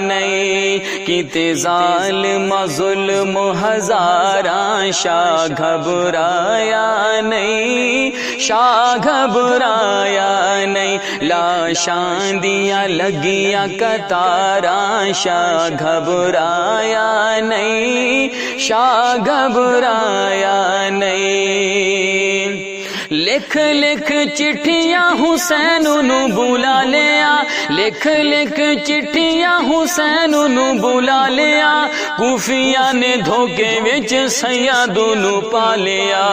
نہیں کیتے ظالم ظلم ہزاراں شاہ گھبرایا نہیں، شاہ گھبرایا نہیں، لاشاں دیاں لگیاں قطاراں شاہ گھبرایا نہیں، شاہ گھبرایا نہیں۔ لکھ لکھ چٹھیاں حسین نو بلا لیا، لکھ لکھ چٹھیاں حسین نو بلا لیا، کوفیاں نے دھوکے وچ سیاد نو پا لیا،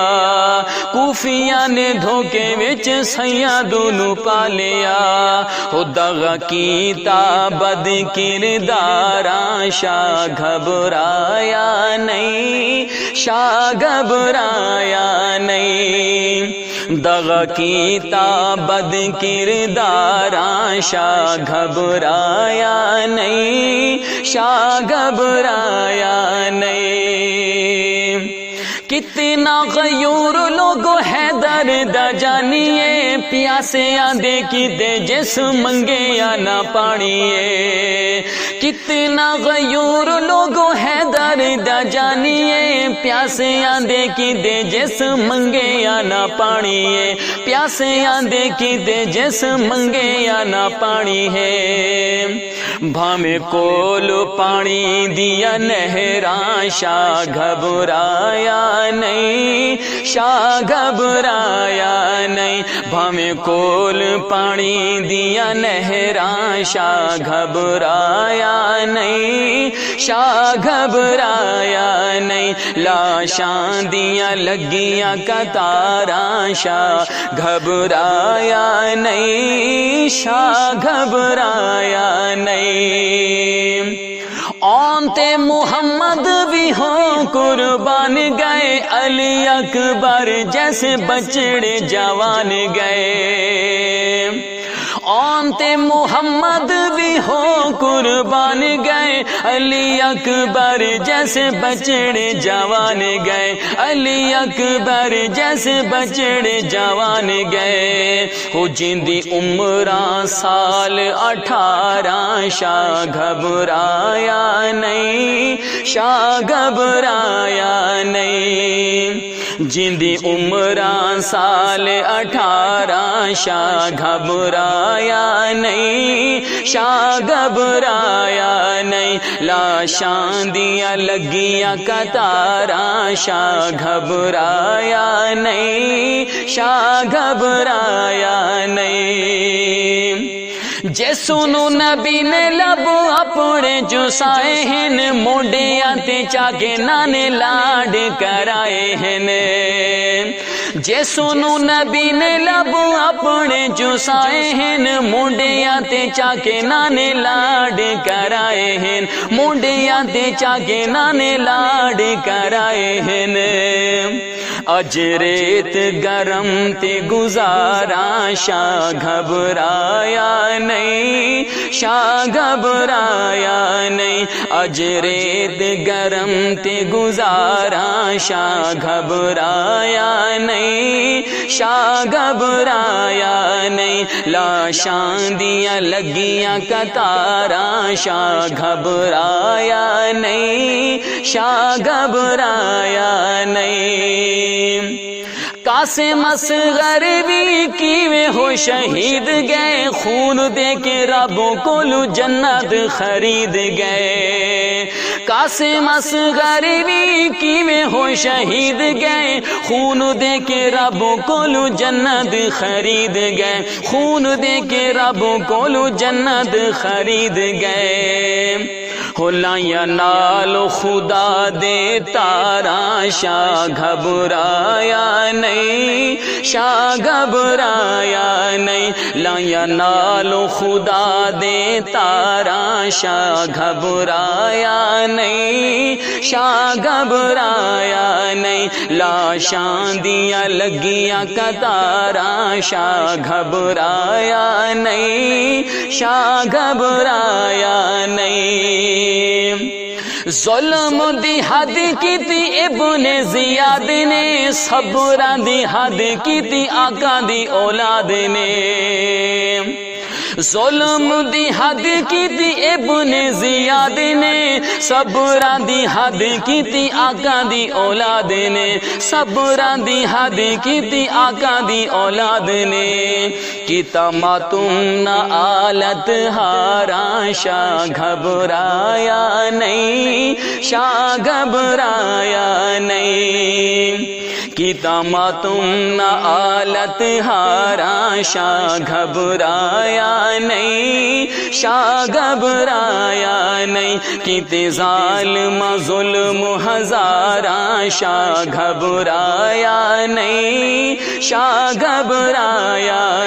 کوفیاں نے دھوکے وچ سیاد نو پا لیا، او دغا کیتا بد کرداراں شاہ گھبرایا نہیں، شاہ گھبرایا نہیں، دغا کیتا بد کرداراں شاہ گھبرایا نہیں، شاہ گھبرایا نہیں۔ کتنا غیور لوگو حیدر دا جانیے، پیاسے آندے کیتے جس منگے یا نہ پانیے، کتنا غیور لوگو حیدر دا جانیے، پیاسے آندے کیتے جس منگے یا نہ پانیے، پیاسے آندے کیتے جس منگے یا نہ پانی ہے، بھامے کول پانی دیا نہراں شاہ گھبرایا نہیں، شاہ گھبرایا نہیں، بھامے کول پانی دیا نہراں شاہ گھبرایا نہیں، شاہ گھبرایا نہیں، لاشاں دیاں لگیاں قطاراں شاہ گھبرایا نہیں، شاہ گھبرایا نہیں۔ آنتے محمد بھی ہوں قربان گئے، علی اکبر جیسے بچڑے جوان گئے، آنتے محمد بھی ہوں قربان گئے، علی اکبر جیسے بچڑے جوان گئے، علی اکبر جیسے بچڑے جوان گئے، ہو جندی عمراں سال 18 شاہ گھبرایا نہیں، شاہ گھبرایا نہیں، جندی عمراں سال 18 شاہ گھبرایا نہیں، شاہ گھبرایا نہیں، لاشاں دیاں لگیاں قطاراں شاہ گھبرایا نہیں، شاہ گھبرایا نہیں۔ جے سنو نبی نے لب اپنے چسائے ہیں، مونڈیاں تے چاکے نانے لاڈ کرائے ہیں، جے سنو نبی نے لب اپنے چسائے ہیں، مونڈیاں تے چاکے نانے لاڈ کرائے ہیں، مونڈیاں تے چاکے نانے لاڈ کرائے ہیں، اج ریت گرم تے گزاراں شاہ گھبرایا نہیں، شاہ گھبرایا نہیں، اج ریت گرم تے گزاراں شاہ گھبرایا نہیں، شاہ گھبرایا نہیں، لاشاں دیاں لگیاں قطاراں شاہ گھبرایا نہیں، شاہ گھبرایا نہیں۔ قاسم اصغر بھی کیویں ہو شہید گئے، خون دے کے ربوں کولو جنت خرید گئے، قاسم اصغر بھی کیویں ہو شہید گئے، خون دے کے ربوں کولو جنت خرید گئے، خون دے کے ربوں کولو جنت خرید گئے، ہو لائیا نال خدا دے تاراں شاہ گھبرایا نہیں، شاہ گھبرایا نہیں، لائیا نال خدا دے تاراں شاہ گھبرایا نہیں، شاہ گھبرایا نہیں، لاشاں دیاں لگیاں قطاراں شاہ گھبرایا نہیں، شاہ گھبرایا نہیں۔ ظلم دی حد کیتی ابن زیاد نے، صبراں دی حد کیتی آقا دی اولاد نے، ظلم دی حد کی تھی ابن زیاد نے، صبراں دی حد کی تھی آقا دی اولاد نے، صبراں دی حد کی تھی آقا دی اولاد نے، کیتا ماتم نہ آلت ہارا شاہ گھبرایا نہیں، شاہ گھبرایا نہیں، کیتا ماتم نہ آلت ہارا شاہ گھبرایا نہیں، شاہ گھبرایا نہیں، کیتے ظالم ظلم ہزاراں شاہ گھبرایا نہیں، شاہ گھبرایا